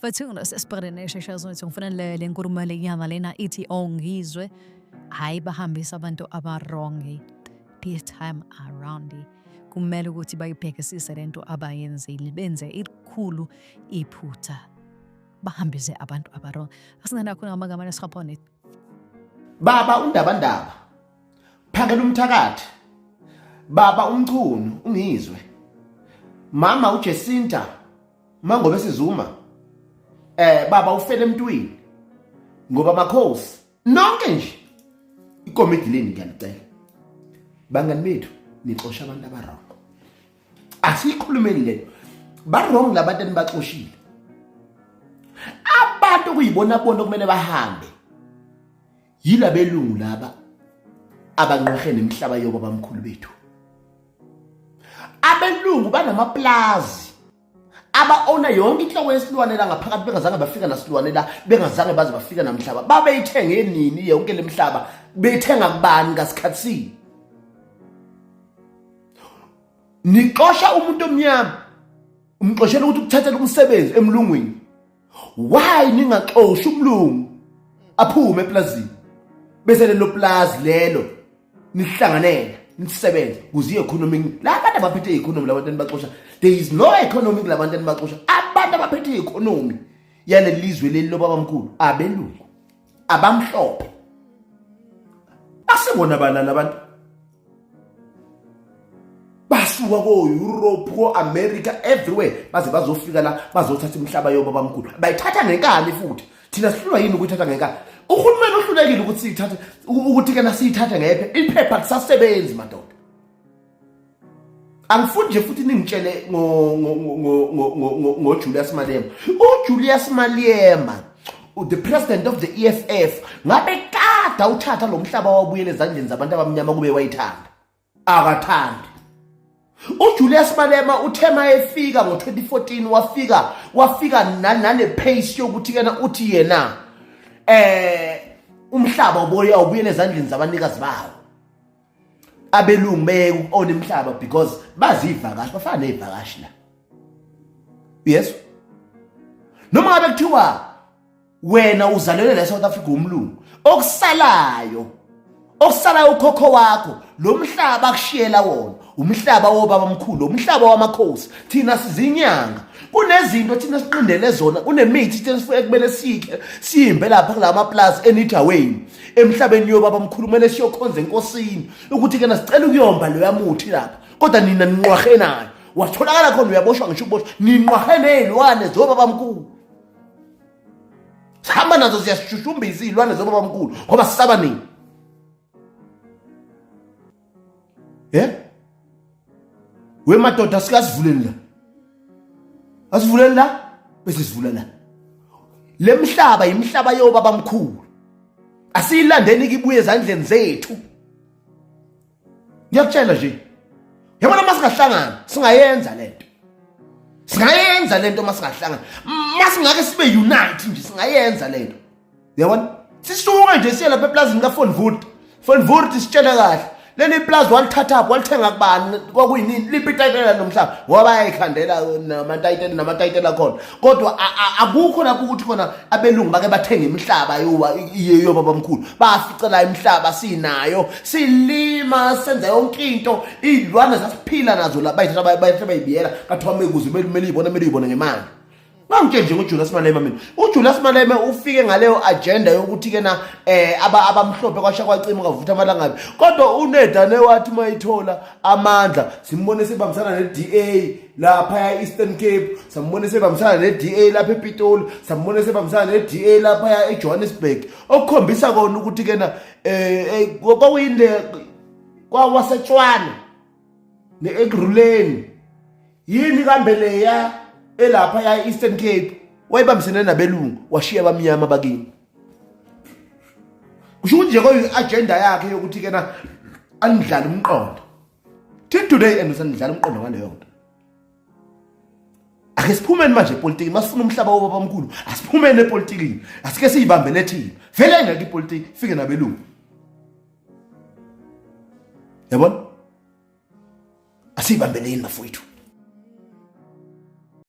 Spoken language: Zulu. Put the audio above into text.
Bathuna sesibhekene neshashazo ethu ngifanele le nkulumo lenyama lena ithi ongizwe hayi bahambisa abantu abarongi this time around kumele ukuthi bayibhekisise lento abayenzile benze ikhulu iphutha bahambise abantu abarongi asingena khona amagama lesihapone baba undabandaba phakela umthakathi baba umchunu ungizwe mama uJesinta mangobe sizuma baba ufele emntwini ngoba makhosi nonke nje ikomidi leni ngiyalicela bangani bethu nixosha abantu abarong asikhulumeni lento barong labantu enibaxoshile abantu kuyibona bona kumele bahambe yila belungu laba abanqwahe nemhlaba yoba bamkhulu bethu abelungu banamaplazi aba-ona yonke inhloko yesilwane la ngaphakathi bengazange bafika nasilwane la bengazange baze bafika namhlaba babeyithenge nini yonke lemhlaba beyithenga kubani ngasikhathi niqosha umuntu omnyama umqoshela ukuthi ukuthathela umsebenzi emlungwini why ningaxoshi umlungu aphume eplazini bese lelo plaza lelo nihlanganele nisebenze kuze i-economy la abantu abaphethe i-economy labantu enibaxosha there is no economy kulabantu enibaxosha abantu abaphethe i-economy yale lizwe leli loba bamkhulu abelungu abamhlophe asibona bana labantu basuka ko-Europe ko-America everywhere baze bazofika la bazothatha imhlaba yoba bamkhulu bayithatha ngenkani futhi thina sihlulwa yini ukuyithatha ngenkani uhulumeni uhlulekile ukuthi siyithathe ukuthi ke nasiyithathe ngephe iphepha lisasebenzi madoda angifuni nje futhi ningitshele ngo Julius Malema uJulius Malema the president of the EFF ngabe kada uthatha lo mhlaba wabuyele ezandleni zabantu abamnyama kube wayithanda akathandi uJulius Malema uthema efika ngo2014 wafika nane pace yokuthi kena uthi yena umhlaba ubuyele ezandleni zabanikazi bawo abelungu beyona imhlaba because bazivakashi bafana nezivakashi la yes noma ngabe kuthiwa wena uzalelwe la eSouth Africa umlungu okusalayo ukhokho wakho lo mhlaba akushiyela wona umhlaba wobaba omkhulu umhlaba wamakhosi thina sizinyanga kunezinto thina siqindele zona kunemithi thina sifuye kumele sikhe simbe lapha kulama plus enithaweni emhlabeni yobaba omkhulu kumele siyokhonza enkosini ukuthi ke nasicela ukuyomba lo yamuthi lapha kodwa nina ninqwahe nayo watholakala khona uyaboshwa ngisho uboshwa ninqwahe nezilwane zobaba omkhulu sihamba nazo ziyashushumbisa izilwane zobaba omkhulu ngoba sisaba nini wemadoda sikasivuleni la asivuleni la bese sivula la lemhlaba imhlaba yobaba omkhulu asiyilandeni kibuye ezandleni zethu ngiyakutshela nje yabona masingahlangana singayenza lento masingahlangana masingake sibe unite nje singayenza lento yabona sisuka nje siye lapha eplazini ka Fonvoort sitshela kahle leli plaza walithatha apho walithenga kubani kwakuyini liphi itayitela nomhlaba ngoba bayayikhandela namatayitela khona kodwa akukho lapho ukuthi khona abelungu bake bathenga imihlaba yoba bamkhulu baficela imihlaba sinayo silima senza yonke into izilwane zasiphila nazo la bayithatha bayibiyela kathiwa mekuze kumele uyibone ngemali ngangitshela nje ngoJulius Malema mina uJulius Malema ufike ngaleyo agenda yokuthi kena abamhlophe kwasha kwacima kavutha amalangabi kodwa uNedane wathi mayithola amandla simbone sebamsana neDA lapha eEastern Cape simbone sebamsana neDA lapha ePitoli simbone sebamsana neDA lapha eJohannesburg okukhombisa kona ukuthi kena kwakuyinde kwawasetshwana neEgruleni yini kambe leya elapha ya Eastern Cape wayibambisene nabelungu washiya abamnyama bakini kusho nje agenda yakhe yokuthi kena anidlala umqondo till today andisandidlala umqondo ngaleyo nto ake siphumeni manje epolitiki masifuna umhlaba wobaba omkhulu asiphumeni epolitikini asike siyibambele thina vele ngeke ipolitiki fike nabelungu yabona asiyibambeleni bafowethu